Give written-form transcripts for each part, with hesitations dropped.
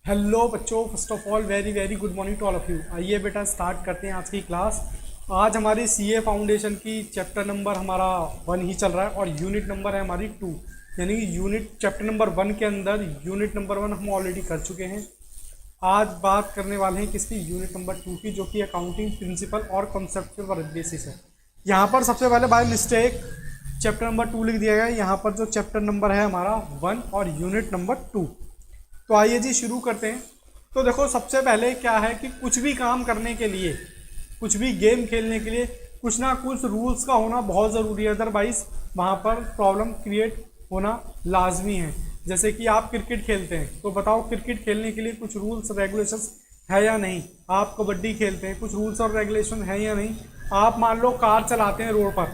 Hello बच्चों, first of all very very good morning to all of you. आइए बेटा start करते हैं आज की क्लास। आज हमारी सीए फाउंडेशन की चैप्टर नंबर हमारा 1 ही चल रहा है और यूनिट नंबर है हमारी 2। यानी यूनिट चैप्टर नंबर 1 के अंदर यूनिट नंबर 1 हम ऑलरेडी कर चुके हैं। आज बात करने वाले हैं किसकी, यूनिट नंबर 2 की, जो कि अकाउंटिंग प्रिंसिपल और कॉन्सेप्चुअल बेसिस है। यहाँ पर सबसे पहले बाय मिस्टेक चैप्टर नंबर 2 लिख दिया गया है। यहाँ पर जो चैप्टर नंबर है हमारा 1 और यूनिट नंबर 2। तो आइए जी शुरू करते हैं। तो देखो, सबसे पहले क्या है कि कुछ भी काम करने के लिए, कुछ भी गेम खेलने के लिए कुछ ना कुछ रूल्स का होना बहुत ज़रूरी है, अदरवाइज वहाँ पर प्रॉब्लम क्रिएट होना लाजमी है। जैसे कि आप क्रिकेट खेलते हैं तो बताओ, क्रिकेट खेलने के लिए कुछ रूल्स रेगुलेशंस है या नहीं। आप कबड्डी खेलते हैं, कुछ रूल्स और रेगुलेशन है या नहीं। आप मान लो कार चलाते हैं रोड पर,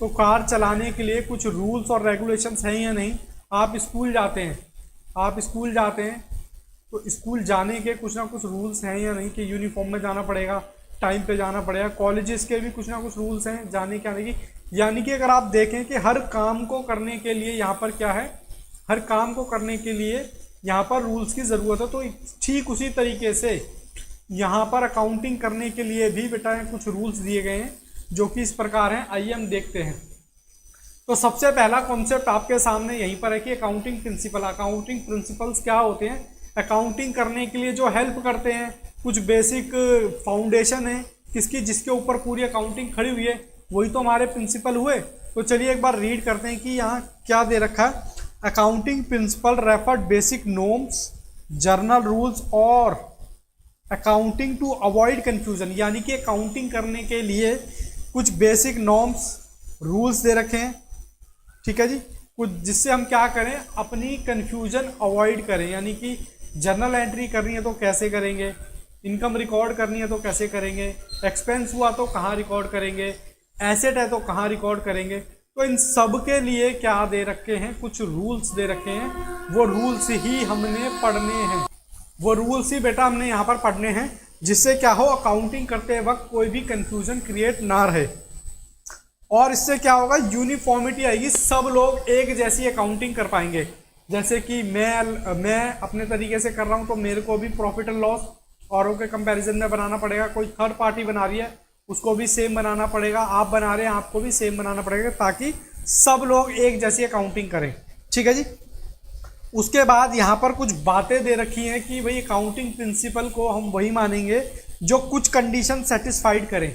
तो कार चलाने के लिए कुछ रूल्स और रेगुलेशंस हैं या नहीं। आप स्कूल जाते हैं, तो स्कूल जाने के कुछ ना कुछ रूल्स हैं या नहीं, कि यूनिफॉर्म में जाना पड़ेगा, टाइम पे जाना पड़ेगा। कॉलेजेस के भी कुछ ना कुछ रूल्स हैं जाने के आने की। यानी कि अगर आप देखें कि हर काम को करने के लिए यहाँ पर क्या है, हर काम को करने के लिए यहाँ पर रूल्स की ज़रूरत है। तो ठीक उसी तरीके से यहाँ पर अकाउंटिंग करने के लिए भी बेटा कुछ रूल्स दिए गए हैं, जो कि इस प्रकार हैं। आइए हम देखते हैं। तो सबसे पहला कॉन्सेप्ट आपके सामने यहीं पर है कि अकाउंटिंग प्रिंसिपल। अकाउंटिंग प्रिंसिपल्स क्या होते हैं? अकाउंटिंग करने के लिए जो हेल्प करते हैं, कुछ बेसिक फाउंडेशन है किसकी, जिसके ऊपर पूरी अकाउंटिंग खड़ी हुई है, वही तो हमारे प्रिंसिपल हुए। तो चलिए एक बार रीड करते हैं कि यहाँ क्या दे रखा है। Accounting principle refer basic norms, journal rules और अकाउंटिंग टू अवॉइड कंफ्यूजन। यानी कि अकाउंटिंग करने के लिए कुछ बेसिक नॉर्म्स, रूल्स दे रखे हैं, ठीक है जी, कुछ जिससे हम क्या करें, अपनी कंफ्यूजन अवॉइड करें। यानी कि जर्नल एंट्री करनी है तो कैसे करेंगे, इनकम रिकॉर्ड करनी है तो कैसे करेंगे, एक्सपेंस हुआ तो कहाँ रिकॉर्ड करेंगे, एसेट है तो कहाँ रिकॉर्ड करेंगे। तो इन सब के लिए क्या दे रखे हैं, कुछ रूल्स दे रखे हैं। वो रूल्स ही हमने पढ़ने हैं, वो रूल्स ही बेटा हमने यहाँ पर पढ़ने हैं, जिससे क्या हो, अकाउंटिंग करते वक्त कोई भी कंफ्यूजन क्रिएट ना रहे। और इससे क्या होगा, यूनिफॉर्मिटी आएगी, सब लोग एक जैसी अकाउंटिंग कर पाएंगे। जैसे कि मैं अपने तरीके से कर रहा हूं, तो मेरे को भी प्रॉफिट एंड लॉस औरों के कंपैरिजन में बनाना पड़ेगा। कोई थर्ड पार्टी बना रही है, उसको भी सेम बनाना पड़ेगा। आप बना रहे हैं, आपको भी सेम बनाना पड़ेगा, ताकि सब लोग एक जैसी अकाउंटिंग करें, ठीक है जी। उसके बाद यहाँ पर कुछ बातें दे रखी हैं कि भाई अकाउंटिंग प्रिंसिपल को हम वही मानेंगे जो कुछ कंडीशन सेटिस्फाइड करें।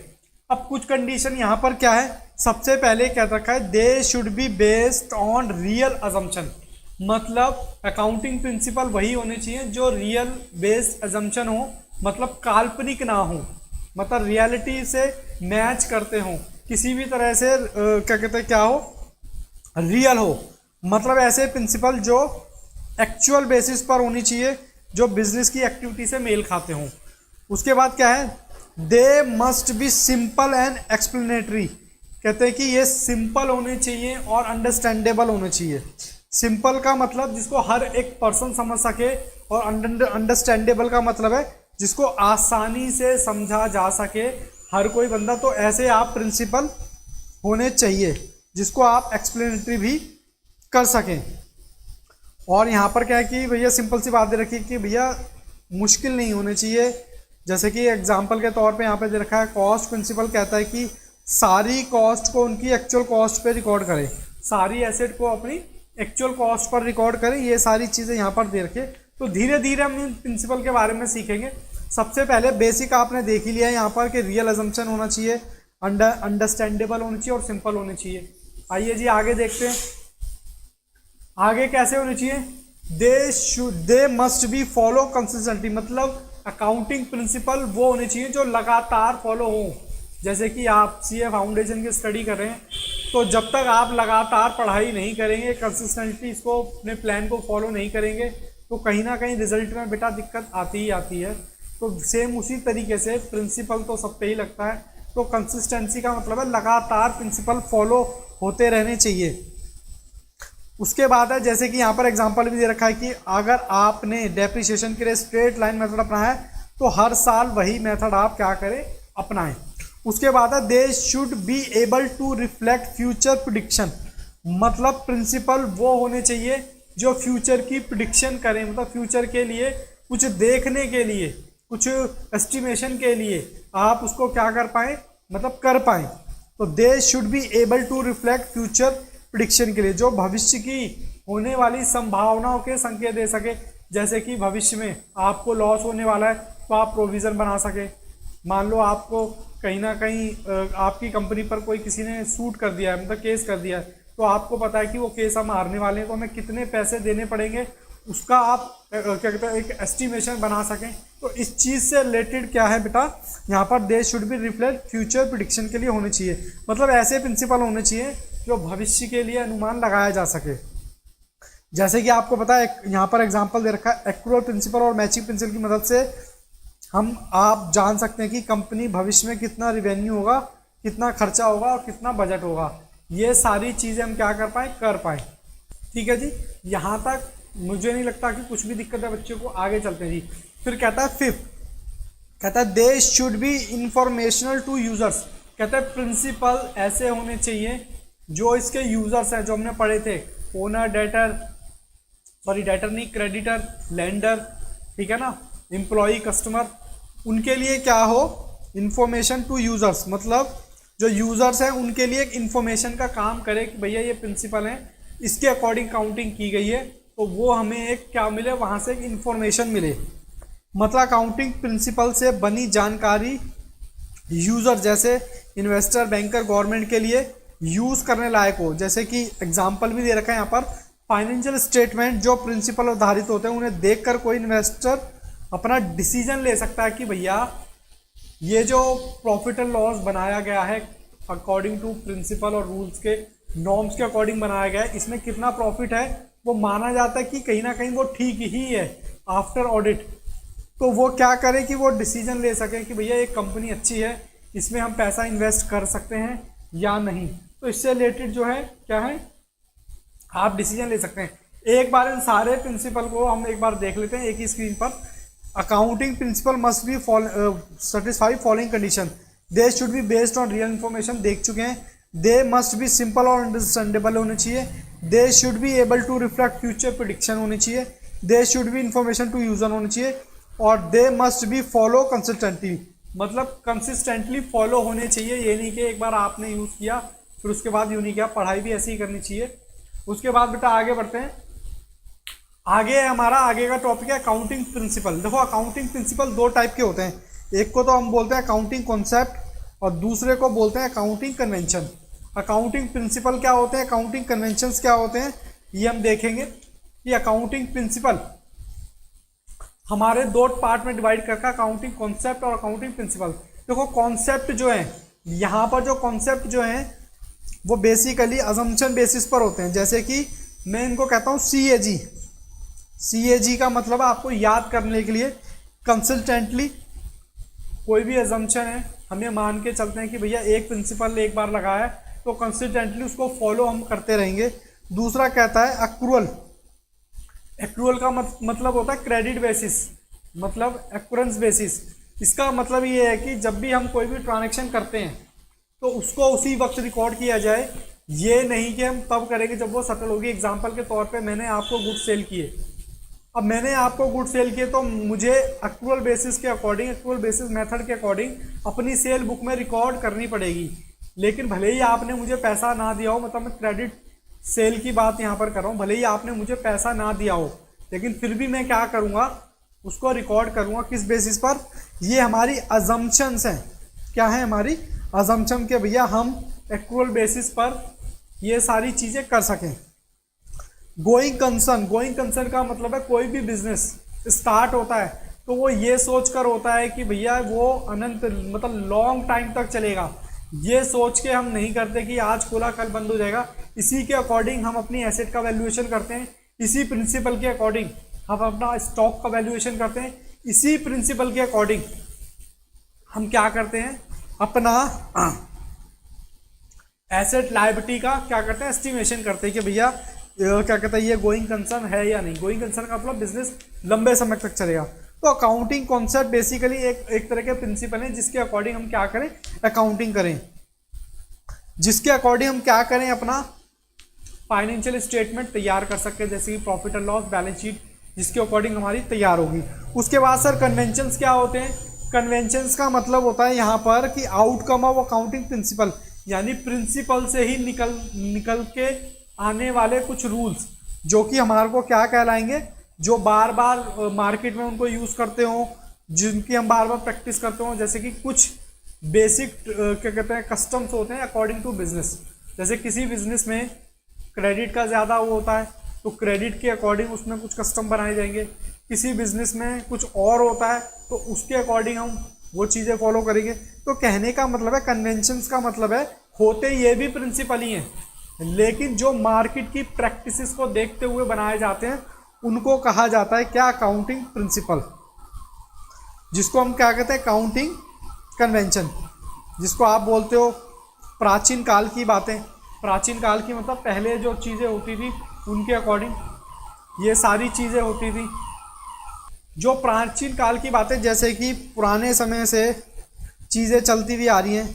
अब कुछ कंडीशन यहाँ पर क्या है, सबसे पहले क्या रखा है, they should be based on real assumption. मतलब अकाउंटिंग प्रिंसिपल वही होने चाहिए जो रियल बेस्ड अजम्पशन हो, मतलब काल्पनिक ना हो, मतलब रियलिटी से मैच करते हो, किसी भी तरह से क्या कहते हैं, क्या हो, रियल हो। मतलब ऐसे प्रिंसिपल जो एक्चुअल बेसिस पर होनी चाहिए, जो बिजनेस की एक्टिविटी से मेल खाते हों। उसके बाद क्या है, दे must be simple and explanatory. कहते हैं कि ये सिंपल होने चाहिए और अंडरस्टैंडेबल होने चाहिए। सिंपल का मतलब जिसको हर एक पर्सन समझ सके, और अंडरस्टैंडेबल का मतलब है जिसको आसानी से समझा जा सके हर कोई बंदा। तो ऐसे आप प्रिंसिपल होने चाहिए जिसको आप एक्सप्लेनेटरी भी कर सकें। और यहाँ पर क्या है कि भैया सिंपल सी बात दे रखी है कि भैया मुश्किल नहीं होने चाहिए। जैसे कि एग्जाम्पल के तौर पे यहाँ पे दे रखा है, कॉस्ट प्रिंसिपल कहता है कि सारी कॉस्ट को उनकी एक्चुअल कॉस्ट पे रिकॉर्ड करें, सारी एसेट को अपनी एक्चुअल कॉस्ट पर रिकॉर्ड करें। ये सारी चीज़ें यहाँ पर दे रखे। तो धीरे धीरे हम इन प्रिंसिपल के बारे में सीखेंगे। सबसे पहले बेसिक आपने देख ही लिया है यहाँ पर कि रियल अजम्पशन होना चाहिए, अंडरस्टैंडेबल होनी चाहिए और सिंपल होनी चाहिए। आइए जी आगे देखते हैं, आगे कैसे होनी चाहिए। दे मस्ट बी फॉलो कंसिस्टेंटली। मतलब अकाउंटिंग प्रिंसिपल वो होने चाहिए जो लगातार फॉलो हो। जैसे कि आप सीए फाउंडेशन की स्टडी कर रहे हैं, तो जब तक आप लगातार पढ़ाई नहीं करेंगे, कंसिस्टेंटली इसको अपने प्लान को फॉलो नहीं करेंगे, तो कहीं ना कहीं रिजल्ट में बेटा दिक्कत आती ही आती है। तो सेम उसी तरीके से प्रिंसिपल तो सब पे ही लगता है। तो कंसिस्टेंसी का मतलब है लगातार प्रिंसिपल फॉलो होते रहने चाहिए। उसके बाद है, जैसे कि यहाँ पर एग्जांपल भी दे रखा है कि अगर आपने डेप्रिसिएशन के लिए स्ट्रेट लाइन मेथड अपनाया है, तो हर साल वही मेथड आप क्या करें, अपनाएं। उसके बाद है, they should be able to reflect future prediction. मतलब प्रिंसिपल वो होने चाहिए जो फ्यूचर की प्रिडिक्शन करें, मतलब फ्यूचर के लिए कुछ देखने के लिए, कुछ एस्टिमेशन के लिए आप उसको क्या कर पाए, मतलब कर पाए। तो they should be able to reflect future prediction के लिए, जो भविष्य की होने वाली संभावनाओं के संकेत दे सके। जैसे कि भविष्य में आपको लॉस होने वाला है तो आप प्रोविजन बना सके। मान लो आपको कहीं ना कहीं आपकी कंपनी पर कोई किसी ने सूट कर दिया है, मतलब केस कर दिया है, तो आपको पता है कि वो केस हम हारने वाले हैं, तो हमें कितने पैसे देने पड़ेंगे, उसका आप क्या कहते हैं एक एस्टिमेशन बना सकें। तो इस चीज़ से रिलेटेड क्या है बेटा, यहाँ पर दे should be reflect future prediction के लिए होने चाहिए। मतलब ऐसे प्रिंसिपल होने चाहिए जो भविष्य के लिए अनुमान लगाया जा सके। जैसे कि आपको पता है यहाँ पर एग्जांपल दे रखा है, एक्रूअल प्रिंसिपल और मैचिंग प्रिंसिपल की मदद से हम आप जान सकते हैं कि कंपनी भविष्य में कितना रिवेन्यू होगा, कितना खर्चा होगा और कितना बजट होगा। ये सारी चीज़ें हम क्या कर पाए। ठीक है जी, यहाँ तक मुझे नहीं लगता कि कुछ भी दिक्कत है बच्चों को। आगे चलते हैं जी। फिर कहता है फिफ्थ, कहता है they should be informational to users. कहता है प्रिंसिपल ऐसे होने चाहिए जो इसके यूजर्स हैं, जो हमने पढ़े थे, ओनर, डेटर नहीं, क्रेडिटर, लेंडर, ठीक है ना, एम्प्लॉय, कस्टमर, उनके लिए क्या हो, इंफॉर्मेशन टू यूजर्स, मतलब जो यूजर्स हैं उनके लिए एक इंफॉर्मेशन का काम करे कि भैया ये प्रिंसिपल है, इसके अकॉर्डिंग काउंटिंग की गई है, तो वो हमें एक क्या मिले, वहां से एक इंफॉर्मेशन मिले। मतलब अकाउंटिंग प्रिंसिपल से बनी जानकारी यूजर जैसे इन्वेस्टर, बैंकर, गवर्नमेंट के लिए यूज करने लायक हो। जैसे कि एग्जाम्पल भी दे रखा है यहाँ पर, फाइनेंशियल स्टेटमेंट जो प्रिंसिपल आधारित होते हैं उन्हें देखकर कोई इन्वेस्टर अपना डिसीजन ले सकता है कि भैया ये जो प्रॉफिट एंड लॉस बनाया गया है अकॉर्डिंग टू प्रिंसिपल और रूल्स के नॉर्म्स के अकॉर्डिंग बनाया गया है, इसमें कितना प्रॉफिट है, वो माना जाता है कि कहीं ना कहीं वो ठीक ही है आफ्टर ऑडिट। तो वो क्या करे कि वो डिसीजन ले सके कि भैया एक कंपनी अच्छी है, इसमें हम पैसा इन्वेस्ट कर सकते हैं या नहीं। तो इससे रिलेटेड जो है क्या है, आप डिसीजन ले सकते हैं। एक बार इन सारे प्रिंसिपल को हम एक बार देख लेते हैं एक ही स्क्रीन पर। Accounting principle must be satisfy following condition, they should be based on real information, देख चुके हैं। दे मस्ट बी सिंपल और अंडरस्टैंडेबल होने चाहिए। They should be able to reflect future prediction होनी चाहिए। They should be information to user होनी चाहिए। और they must be follow consistently, मतलब कंसिस्टेंटली फॉलो होने चाहिए। ये नहीं कि एक बार आपने यूज़ किया फिर उसके बाद यूँ नहीं किया, पढ़ाई भी ऐसी ही करनी चाहिए। उसके बाद बेटा आगे बढ़ते हैं। आगे हमारा आगे का टॉपिक है अकाउंटिंग प्रिंसिपल। देखो अकाउंटिंग प्रिंसिपल दो टाइप के होते हैं, एक को तो हम बोलते हैं अकाउंटिंग कॉन्सेप्ट और दूसरे को बोलते हैं अकाउंटिंग कन्वेंशन। अकाउंटिंग प्रिंसिपल क्या होते हैं, अकाउंटिंग कन्वेंशंस क्या होते हैं, ये हम देखेंगे। कि अकाउंटिंग प्रिंसिपल हमारे दो पार्ट में डिवाइड करके, अकाउंटिंग कॉन्सेप्ट और अकाउंटिंग प्रिंसिपल। देखो कॉन्सेप्ट जो है, यहाँ पर जो कॉन्सेप्ट जो है वो बेसिकली अजम्पशन बेसिस पर होते हैं। जैसे कि मैं इनको कहता हूँ CAG। CAG का मतलब आपको याद करने के लिए, कंसिस्टेंटली कोई भी अजम्पशन है हम ये मान के चलते हैं कि भैया एक प्रिंसिपल एक बार लगाया है तो कंसिस्टेंटली उसको फॉलो हम करते रहेंगे। दूसरा कहता है एक्रूअल। एक्रूअल का मतलब होता है क्रेडिट बेसिस, मतलब एक्यूरेंस बेसिस। इसका मतलब ये है कि जब भी हम कोई भी ट्रांजैक्शन करते हैं तो उसको उसी वक्त रिकॉर्ड किया जाए। ये नहीं कि हम तब करेंगे जब वो सेटल होगी। एग्जांपल के तौर पे मैंने आपको गुड सेल किए, अब मैंने आपको गुड सेल किए तो मुझे एक्रूअल बेसिस के अकॉर्डिंग, एक्रूअल बेसिस मेथड के अकॉर्डिंग अपनी सेल बुक में रिकॉर्ड करनी पड़ेगी। लेकिन भले ही आपने मुझे पैसा ना दिया हो, मतलब मैं क्रेडिट सेल की बात यहाँ पर कर रहा हूँ, भले ही आपने मुझे पैसा ना दिया हो लेकिन फिर भी मैं क्या करूँगा, उसको रिकॉर्ड करूँगा। किस बेसिस पर, ये हमारी अजम्पशंस हैं। क्या है हमारी अजम्पशन के भैया हम एक्रूअल बेसिस पर ये सारी चीज़ें कर सकें। गोइंग कंसर्न का मतलब है कोई भी बिजनेस स्टार्ट होता है तो वो ये सोच कर होता है कि भैया वो अनंत मतलब लॉन्ग टाइम तक चलेगा। ये सोच के हम नहीं करते कि आज खोला कल बंद हो जाएगा। इसी के अकॉर्डिंग हम अपनी एसेट का वैल्यूएशन करते हैं, इसी प्रिंसिपल के अकॉर्डिंग हम अपना स्टॉक का वैल्यूएशन करते हैं, इसी प्रिंसिपल के अकॉर्डिंग हम क्या करते हैं, अपना एसेट लायबिलिटी का क्या करते हैं, एस्टिमेशन करते हैं कि भैया क्या कहते हैं ये गोइंग कंसर्न है या नहीं। गोइंग कंसर्न का मतलब बिजनेस लंबे समय तक चलेगा। तो अकाउंटिंग कॉन्सेप्ट बेसिकली एक तरह के प्रिंसिपल है जिसके अकॉर्डिंग हम क्या करें, अकाउंटिंग करें, जिसके अकॉर्डिंग हम क्या करें, अपना फाइनेंशियल स्टेटमेंट तैयार कर सकते हैं। जैसे कि profit and loss, balance sheet, जिसके अकॉर्डिंग हमारी तैयार होगी। उसके बाद सर कन्वेंशंस क्या होते हैं? कन्वेंशंस का मतलब होता है यहाँ पर कि आउटकम ऑफ अकाउंटिंग प्रिंसिपल, यानी प्रिंसिपल से ही निकल के आने वाले कुछ रूल्स जो कि हमारे को क्या कहलाएंगे, जो बार बार मार्केट में उनको यूज़ करते हो, जिनकी हम बार बार प्रैक्टिस करते हो। जैसे कि कुछ बेसिक क्या कहते हैं कस्टम्स होते हैं अकॉर्डिंग टू बिजनेस। जैसे किसी बिजनेस में क्रेडिट का ज़्यादा वो होता है तो क्रेडिट के अकॉर्डिंग उसमें कुछ कस्टम बनाए जाएंगे। किसी बिजनेस में कुछ और होता है तो उसके अकॉर्डिंग हम वो चीज़ें फॉलो करेंगे। तो कहने का मतलब है कन्वेंशंस का मतलब है होते ये भी प्रिंसिपल ही हैं, लेकिन जो मार्केट की प्रैक्टिसेस को देखते हुए बनाए जाते हैं उनको कहा जाता है क्या? अकाउंटिंग प्रिंसिपल, जिसको हम क्या कहते हैं? अकाउंटिंग कन्वेंशन, जिसको आप बोलते हो प्राचीन काल की बातें। प्राचीन काल की मतलब पहले जो चीज़ें होती थी उनके अकॉर्डिंग ये सारी चीज़ें होती थी। जो प्राचीन काल की बातें, जैसे कि पुराने समय से चीज़ें चलती हुई आ रही हैं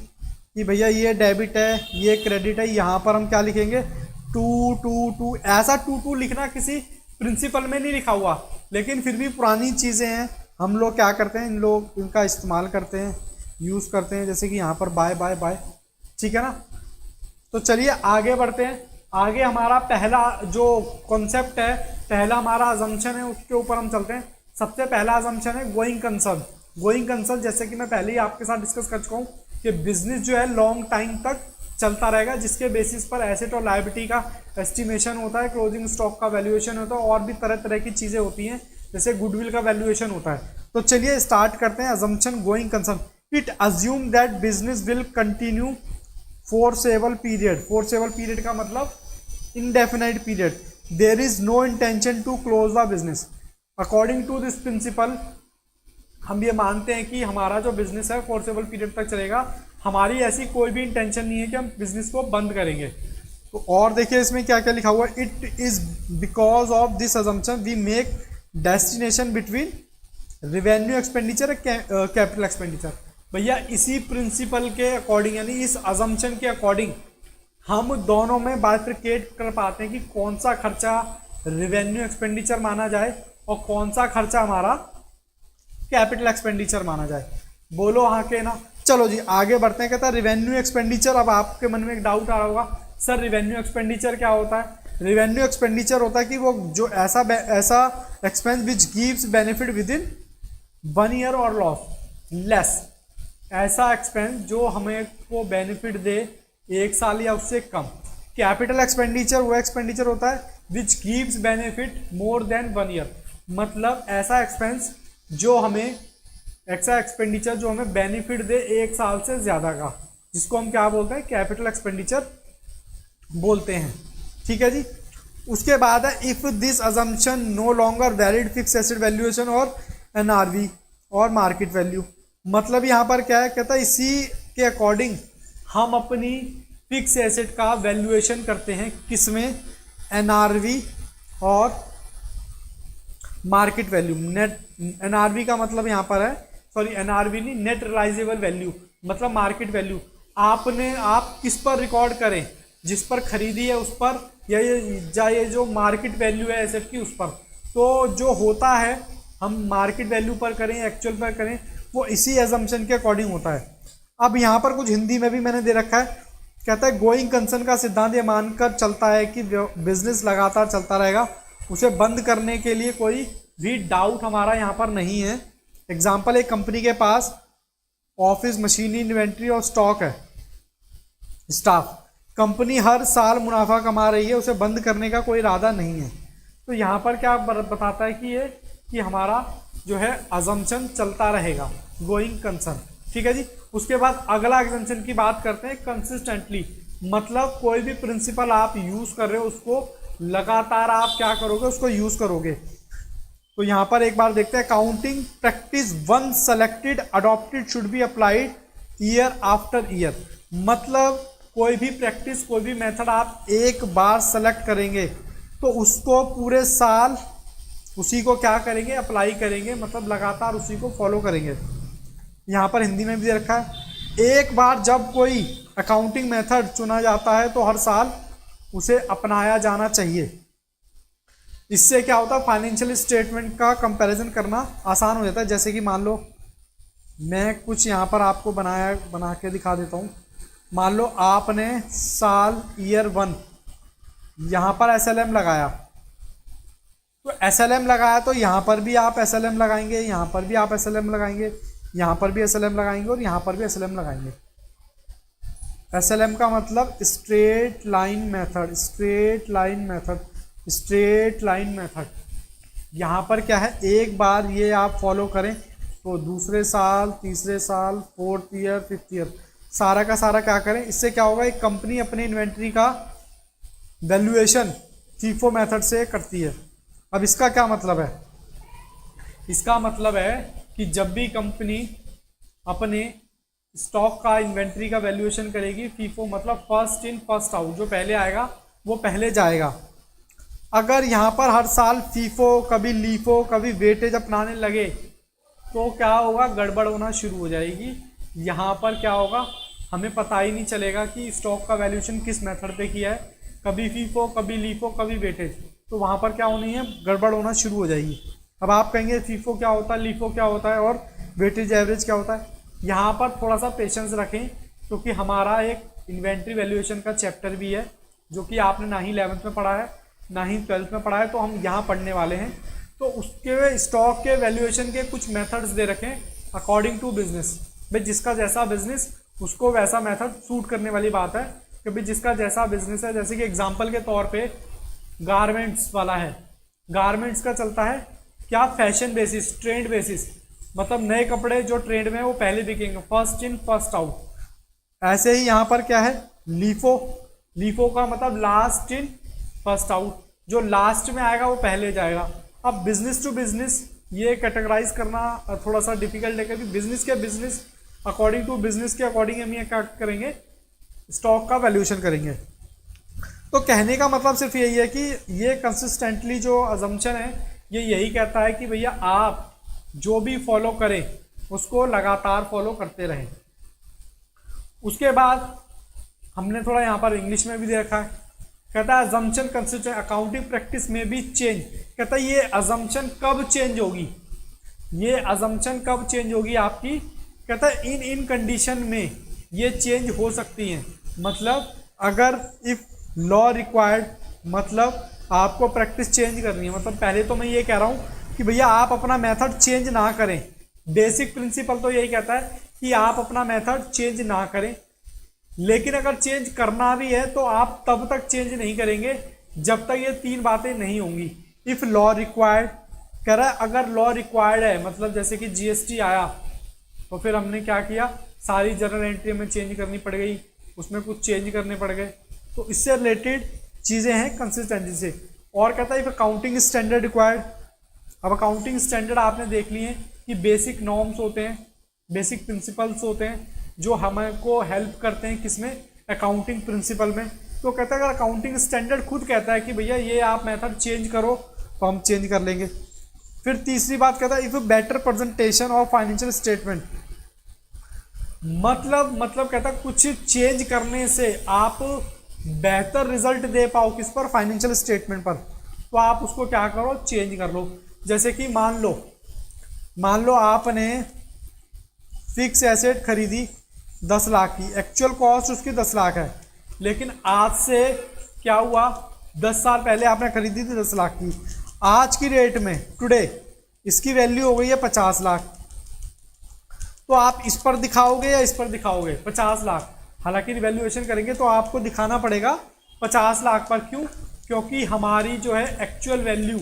कि भैया ये डेबिट है, ये क्रेडिट है, यहाँ पर हम क्या लिखेंगे? Two two two. ऐसा टू टू लिखना किसी प्रिंसिपल में नहीं लिखा हुआ, लेकिन फिर भी पुरानी चीज़ें हैं, हम लोग क्या करते हैं, इन लोग इनका इस्तेमाल करते हैं, यूज़ करते हैं। जैसे कि यहाँ पर बाय बाय बाय, ठीक है ना। तो चलिए आगे बढ़ते हैं। आगे हमारा पहला जो कॉन्सेप्ट है, पहला हमारा अजम्पशन है, उसके ऊपर हम चलते हैं। सबसे पहला अजम्पशन है गोइंग कंसर्न। गोइंग कंसर्न जैसे कि मैं पहले ही आपके साथ डिस्कस कर चुका हूँ कि बिजनेस जो है लॉन्ग टाइम तक चलता रहेगा, जिसके बेसिस पर एसेट और लायबिलिटी का एस्टिमेशन होता है, क्लोजिंग स्टॉक का वैल्यूएशन होता है, और भी तरह तरह की चीज़ें होती हैं, जैसे गुडविल का वैल्यूएशन होता है। तो चलिए स्टार्ट करते हैं। Assumption going concern, it assume that business will continue foreseeable period. Foreseeable period का मतलब indefinite period. There is no intention to close the business. According to this principle हम ये मानते हैं कि हमारा जो बिजनेस है फोरसेबल पीरियड तक चलेगा। हमारी ऐसी कोई भी इंटेंशन नहीं है कि हम बिजनेस को बंद करेंगे। तो और देखिए इसमें क्या क्या लिखा हुआ है, it is because of this assumption we make destination between revenue expenditure capital expenditure. भैया इसी प्रिंसिपल के अकॉर्डिंग, यानी इस अजम्पशन के अकॉर्डिंग हम दोनों में बाइफरकेट कर पाते हैं कि कौन सा खर्चा रेवेन्यू एक्सपेंडिचर माना जाए और कौन सा खर्चा हमारा कैपिटल एक्सपेंडिचर माना जाए। बोलो हाँ के ना। चलो जी आगे बढ़ते हैं। कहता है रेवेन्यू एक्सपेंडिचर। अब आपके मन में एक डाउट आ रहा होगा, सर रेवेन्यू एक्सपेंडिचर क्या होता है? रेवेन्यू एक्सपेंडिचर होता है कि वो जो ऐसा expense which gives benefit with in 1 year और लॉस लेस। ऐसा एक्सपेंस जो हमें को बेनिफिट दे 1 साल या उससे कम। कैपिटल एक्सपेंडिचर वो एक्सपेंडिचर होता है which gives benefit more than 1 year. मतलब ऐसा एक्सपेंस जो हमें, ऐसा एक्सपेंडिचर जो हमें बेनिफिट दे 1 साल से ज़्यादा का, जिसको हम क्या बोलते हैं? कैपिटल एक्सपेंडिचर बोलते हैं। ठीक है जी। उसके बाद है if this assumption no longer valid fix asset valuation और एनआरवी और मार्केट वैल्यू। मतलब यहाँ पर क्या है? कहता है इसी के अकॉर्डिंग हम अपनी फिक्स एसेट का वैल्यूएशन करते हैं, किसमें? एनआरवी और मार्केट वैल्यू। नेट एनआरवी का मतलब यहाँ पर है, सॉरी एनआरवी नहीं, नेट रियलाइजेबल वैल्यू मतलब मार्केट वैल्यू। आप किस पर रिकॉर्ड करें? जिस पर खरीदी है उस पर, या ये जो मार्केट वैल्यू है एसेट की उस पर। तो जो होता है हम मार्केट वैल्यू पर करें, एक्चुअल पर करें, वो इसी एजम्पशन के अकॉर्डिंग होता है। अब यहाँ पर कुछ हिंदी में भी मैंने दे रखा है। कहता है गोइंग कंसर्न का सिद्धांत ये मानकर चलता है कि बिजनेस लगातार चलता रहेगा, उसे बंद करने के लिए कोई भी डाउट हमारा यहाँ पर नहीं है। एग्जाम्पल, एक कंपनी के पास ऑफिस मशीनरी इन्वेंट्री और स्टॉक है, स्टाफ। कंपनी हर साल मुनाफा कमा रही है, उसे बंद करने का कोई इरादा नहीं है। तो यहाँ पर क्या बताता है कि हमारा जो है अजम्पशन चलता रहेगा, गोइंग कंसर्न। ठीक है जी। उसके बाद अगला एग्जम्पशन की बात करते हैं, कंसिस्टेंटली। मतलब कोई भी प्रिंसिपल आप यूज़ कर रहे हो उसको लगातार आप क्या करोगे? उसको यूज़ करोगे। तो यहाँ पर एक बार देखते हैं, counting practice one selected adopted should be applied year after year. मतलब कोई भी प्रैक्टिस, कोई भी मेथड आप एक बार सेलेक्ट करेंगे तो उसको पूरे साल उसी को क्या करेंगे? अप्लाई करेंगे, मतलब लगातार उसी को फॉलो करेंगे। यहाँ पर हिंदी में भी दे रखा है, एक बार जब कोई अकाउंटिंग मेथड चुना जाता है तो हर साल उसे अपनाया जाना चाहिए। इससे क्या होता है, फाइनेंशियल स्टेटमेंट का कंपैरिजन करना आसान हो जाता है। जैसे कि मान लो मैं कुछ यहाँ पर आपको बना के दिखा देता हूँ। मान लो आपने साल ईयर 1 यहाँ पर एसएलएम लगाया, तो एसएलएम लगाया तो यहाँ पर भी आप एसएलएम लगाएंगे, यहाँ पर भी आप एसएलएम लगाएंगे, यहाँ पर भी एसएलएम लगाएंगे और यहाँ पर भी एसएलएम लगाएंगे। एसएलएम का मतलब straight line method, straight line method, straight line method. यहाँ पर क्या है, एक बार ये आप फॉलो करें तो दूसरे साल, तीसरे साल, 4th ईयर, 5th ईयर सारा का सारा क्या करें। इससे क्या होगा, एक कंपनी अपनी इन्वेंट्री का वैल्यूएशन फीफो मेथड से करती है। अब इसका क्या मतलब है, इसका मतलब है कि जब भी कंपनी अपने स्टॉक का, इन्वेंट्री का वैल्यूएशन करेगी, फीफो मतलब फर्स्ट इन फर्स्ट आउट, जो पहले आएगा वो पहले जाएगा। अगर यहाँ पर हर साल फीफो, कभी लीफो, कभी वेटेज अपनाने लगे तो क्या होगा, गड़बड़ होना शुरू हो जाएगी। यहाँ पर क्या होगा, हमें पता ही नहीं चलेगा कि स्टॉक का वैल्यूएशन किस मेथड पे किया है, कभी फीफो, कभी लीफो, कभी वेटेज। तो वहाँ पर क्या होनी है, गड़बड़ होना शुरू हो जाएगी। अब आप कहेंगे फीफो क्या होता है, लीफो क्या होता है और वेटेज एवरेज क्या होता है। यहाँ पर थोड़ा सा पेशेंस रखें, क्योंकि हमारा एक इन्वेंट्री वैल्यूएशन का चैप्टर भी है जो कि आपने ना ही 11th में पढ़ा है ना ही 12th में पढ़ा है, तो हम यहाँ पढ़ने वाले हैं। तो उसके स्टॉक के वैल्यूएशन के कुछ मेथड्स दे रखें अकॉर्डिंग टू बिजनेस। भाई जिसका जैसा बिजनेस उसको वैसा मेथड सूट करने वाली बात है कि भाई जिसका जैसा बिजनेस है। जैसे कि एग्जांपल के तौर पे गारमेंट्स वाला है, गारमेंट्स का चलता है क्या, फैशन बेसिस, ट्रेंड बेसिस, मतलब नए कपड़े जो ट्रेंड में है वो पहले बिकेंगे, फर्स्ट इन फर्स्ट आउट। ऐसे ही यहाँ पर क्या है, लीफो, लीफो का मतलब लास्ट इन फर्स्ट आउट, जो लास्ट में आएगा वो पहले जाएगा। अब बिजनेस टू बिजनेस ये कैटेगराइज करना थोड़ा सा डिफिकल्ट है, क्योंकि बिजनेस के बिजनेस अकॉर्डिंग टू बिजनेस के अकॉर्डिंग हम ये क्या करेंगे, स्टॉक का वैल्यूएशन करेंगे। तो कहने का मतलब सिर्फ यही है कि ये कंसिस्टेंटली जो अजम्पशन है ये यही कहता है कि भैया आप जो भी फॉलो करें उसको लगातार फॉलो करते रहें। उसके बाद हमने थोड़ा यहाँ पर इंग्लिश में भी दे रखा है, कहता है अजम्पशन कंसिस्टेंट अकाउंटिंग प्रैक्टिस में भी चेंज। कहता है ये अजम्पशन कब चेंज होगी, ये अजम्पशन कब चेंज होगी आपकी, कहता है इन कंडीशन में ये चेंज हो सकती हैं। मतलब अगर इफ लॉ रिक्वायर्ड, मतलब आपको प्रैक्टिस चेंज करनी है। मतलब पहले तो मैं ये कह रहा हूँ कि भैया आप अपना मेथड चेंज ना करें, बेसिक प्रिंसिपल तो यही कहता है कि आप अपना मेथड चेंज ना करें। लेकिन अगर चेंज करना भी है तो आप तब तक चेंज नहीं करेंगे जब तक ये 3 बातें नहीं होंगी। इफ लॉ रिक्वायर्ड, कह रहा है अगर लॉ रिक्वायर्ड है, मतलब जैसे कि जीएसटी आया तो फिर हमने क्या किया, सारी जर्नल एंट्री में चेंज करनी पड़ गई, उसमें कुछ चेंज करने पड़ गए। तो इससे रिलेटेड चीज़ें हैं कंसिस्टेंसी से। और कहता है इफ अकाउंटिंग स्टैंडर्ड रिक्वायर्ड। अब अकाउंटिंग स्टैंडर्ड आपने देख लिए हैं कि बेसिक नॉर्म्स होते हैं, बेसिक प्रिंसिपल्स होते हैं जो हमको हेल्प करते हैं किसमें, अकाउंटिंग प्रिंसिपल में। तो कहता है अगर अकाउंटिंग स्टैंडर्ड खुद कहता है कि भैया ये आप मेथड चेंज करो तो हम चेंज कर लेंगे। फिर तीसरी बात कहता है if better presentation of financial statement, मतलब कहता है कुछ चेंज करने से आप बेहतर रिजल्ट दे पाओ किस पर, फाइनेंशियल स्टेटमेंट पर, तो आप उसको क्या करो, चेंज कर लो। जैसे कि मान लो आपने फिक्स एसेट खरीदी 10 लाख की, एक्चुअल कॉस्ट उसकी 10 लाख है, लेकिन आज से क्या हुआ, 10 साल पहले आपने खरीदी थी 10 लाख की, आज की डेट में टुडे इसकी वैल्यू हो गई है 50 लाख। तो आप इस पर दिखाओगे या इस पर दिखाओगे, 50 लाख। हालांकि रिवैल्यूएशन करेंगे तो आपको दिखाना पड़ेगा 50 लाख पर। क्यों, क्योंकि हमारी जो है एक्चुअल वैल्यू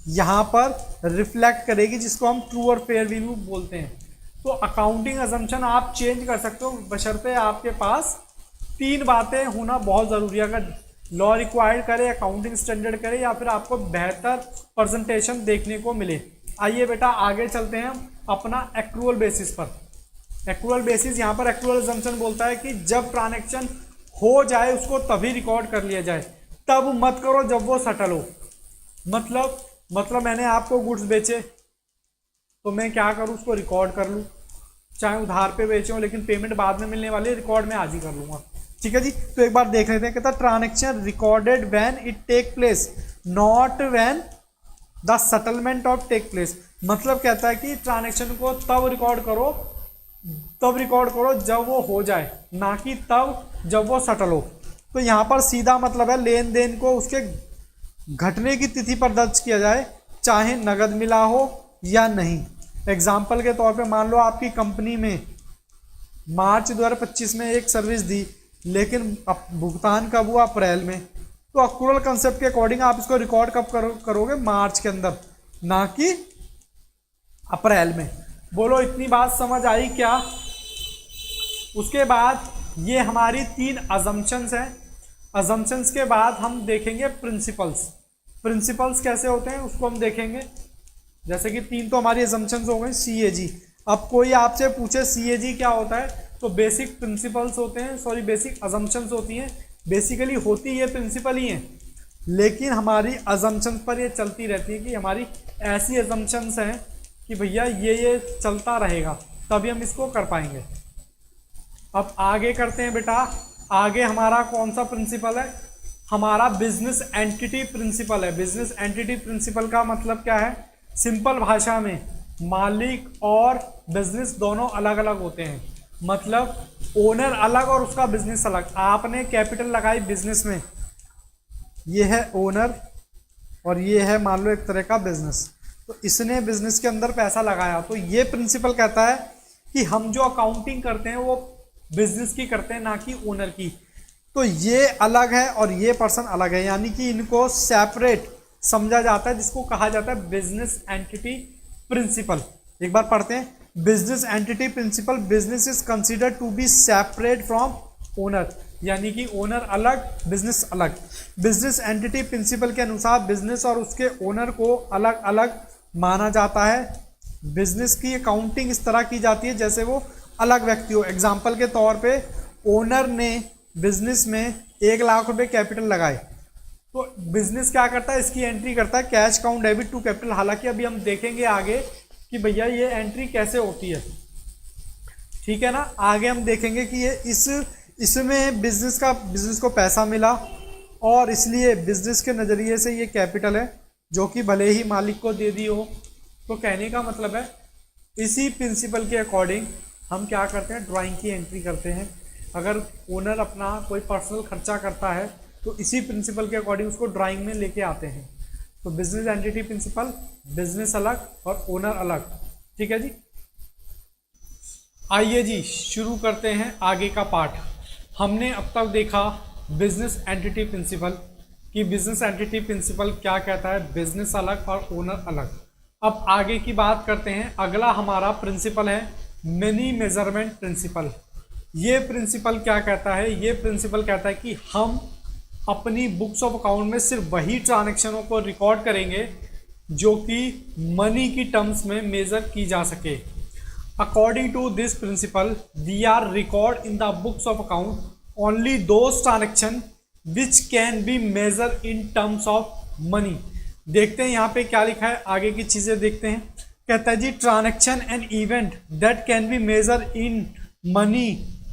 यहाँ पर रिफ्लेक्ट करेगी, जिसको हम ट्रू और फेयर वैल्यू बोलते हैं। तो अकाउंटिंग अजम्पशन आप चेंज कर सकते हो, बशर्ते आपके पास 3 बातें होना बहुत ज़रूरी है। अगर लॉ रिक्वायर्ड करे, अकाउंटिंग स्टैंडर्ड करे, या फिर आपको बेहतर प्रेजेंटेशन देखने को मिले। आइए बेटा आगे चलते हैं अपना एक्रूअल बेसिस पर। एक्रूअल बेसिस, यहाँ पर एक्रूअल अजम्पशन बोलता है कि जब ट्रांजैक्शन हो जाए उसको तभी रिकॉर्ड कर लिया जाए, तब मत करो जब वो सेटल हो। मतलब मैंने आपको गुड्स बेचे तो मैं क्या करूँ, उसको रिकॉर्ड कर लूँ, चाहे उधार पे बेचे हो, लेकिन पेमेंट बाद में मिलने वाली है, रिकॉर्ड में आज ही कर लूँगा। ठीक है जी, तो एक बार देख लेते हैं। कहता transaction recorded when it take place, not when the settlement of take place, मतलब कहता है कि ट्रांजेक्शन को तब रिकॉर्ड करो जब वो हो जाए, ना कि तब जब वो सेटल हो। तो यहाँ पर सीधा मतलब है लेन देन को उसके घटने की तिथि पर दर्ज किया जाए, चाहे नगद मिला हो या नहीं। एग्जाम्पल के तौर पे मान लो आपकी कंपनी में मार्च 2025 में एक सर्विस दी, लेकिन भुगतान कब हुआ? अप्रैल में। तो अक्रूवल कंसेप्ट के अकॉर्डिंग आप इसको रिकॉर्ड कब करोगे? मार्च के अंदर, ना कि अप्रैल में। बोलो इतनी बात समझ आई क्या? उसके बाद ये हमारी 3 अजम्पशंस हैं। अजम्पशंस के बाद हम देखेंगे प्रिंसिपल्स। प्रिंसिपल्स कैसे होते हैं उसको हम देखेंगे। जैसे कि 3 तो हमारी अजम्पशंस हो गई। CAG, अब कोई आपसे पूछे CAG क्या होता है, तो बेसिक प्रिंसिपल्स होते हैं, सॉरी बेसिक अजम्पशंस होती हैं। बेसिकली होती ये प्रिंसिपल ही हैं, लेकिन हमारी अजम्पशंस पर ये चलती रहती है कि हमारी ऐसी अजम्पशंस हैं कि भैया ये चलता रहेगा, तभी हम इसको कर पाएंगे। अब आगे करते हैं बेटा। आगे हमारा कौन सा प्रिंसिपल है? हमारा बिजनेस एंटिटी प्रिंसिपल है। बिजनेस एंटिटी प्रिंसिपल का मतलब क्या है? सिंपल भाषा में मालिक और बिजनेस दोनों अलग अलग होते हैं, मतलब ओनर अलग और उसका बिजनेस अलग। आपने कैपिटल लगाई बिजनेस में, ये है ओनर और ये है मान लो एक तरह का बिजनेस। तो इसने बिजनेस के अंदर पैसा लगाया, तो ये प्रिंसिपल कहता है कि हम जो अकाउंटिंग करते हैं वो बिजनेस की करते हैं, ना कि ओनर की। तो ये अलग है और ये पर्सन अलग है, यानी कि इनको सेपरेट समझा जाता है, जिसको कहा जाता है बिजनेस एंटिटी प्रिंसिपल। एक बार पढ़ते हैं। Business entity principle, business is considered to be separate from owner, यानी कि ओनर अलग, बिजनेस अलग। बिजनेस एंटिटी प्रिंसिपल के अनुसार बिजनेस और उसके ओनर को अलग अलग माना जाता है। बिजनेस की अकाउंटिंग इस तरह की जाती है जैसे वो अलग व्यक्ति हो। एग्जाम्पल के तौर पे ओनर ने बिजनेस में 1 लाख रुपए कैपिटल लगाए, तो बिजनेस क्या करता है? इसकी एंट्री करता है cash count debit to capital. हालांकि अभी हम देखेंगे आगे कि भैया ये एंट्री कैसे होती है, ठीक है ना। आगे हम देखेंगे कि ये इसमें बिजनेस को पैसा मिला और इसलिए बिजनेस के नज़रिए से ये कैपिटल है, जो कि भले ही मालिक को दे दी हो। तो कहने का मतलब है इसी प्रिंसिपल के अकॉर्डिंग हम क्या करते हैं? ड्राइंग की एंट्री करते हैं। अगर ओनर अपना कोई पर्सनल खर्चा करता है तो इसी प्रिंसिपल के अकॉर्डिंग उसको ड्राइंग में लेके आते हैं। तो बिजनेस एंटिटी प्रिंसिपल, बिजनेस अलग और ओनर अलग, ठीक है जी। आइए जी शुरू करते हैं आगे का पार्ट। हमने अब तक देखा बिजनेस एंटिटी प्रिंसिपल कि बिजनेस एंटिटी प्रिंसिपल क्या कहता है, बिजनेस अलग और ओनर अलग। अब आगे की बात करते हैं। अगला हमारा प्रिंसिपल है मनी मेजरमेंट प्रिंसिपल। ये प्रिंसिपल क्या कहता है? ये प्रिंसिपल कहता है कि हम अपनी बुक्स ऑफ अकाउंट में सिर्फ वही ट्रांजैक्शनों को रिकॉर्ड करेंगे जो कि मनी की टर्म्स में मेजर की जा सके। According to this principle we are record in the books of account only those transaction which can be measure in terms of money. देखते हैं यहाँ पे क्या लिखा है, आगे की चीजें देखते हैं। कहता है जी transaction and event that can be measure in money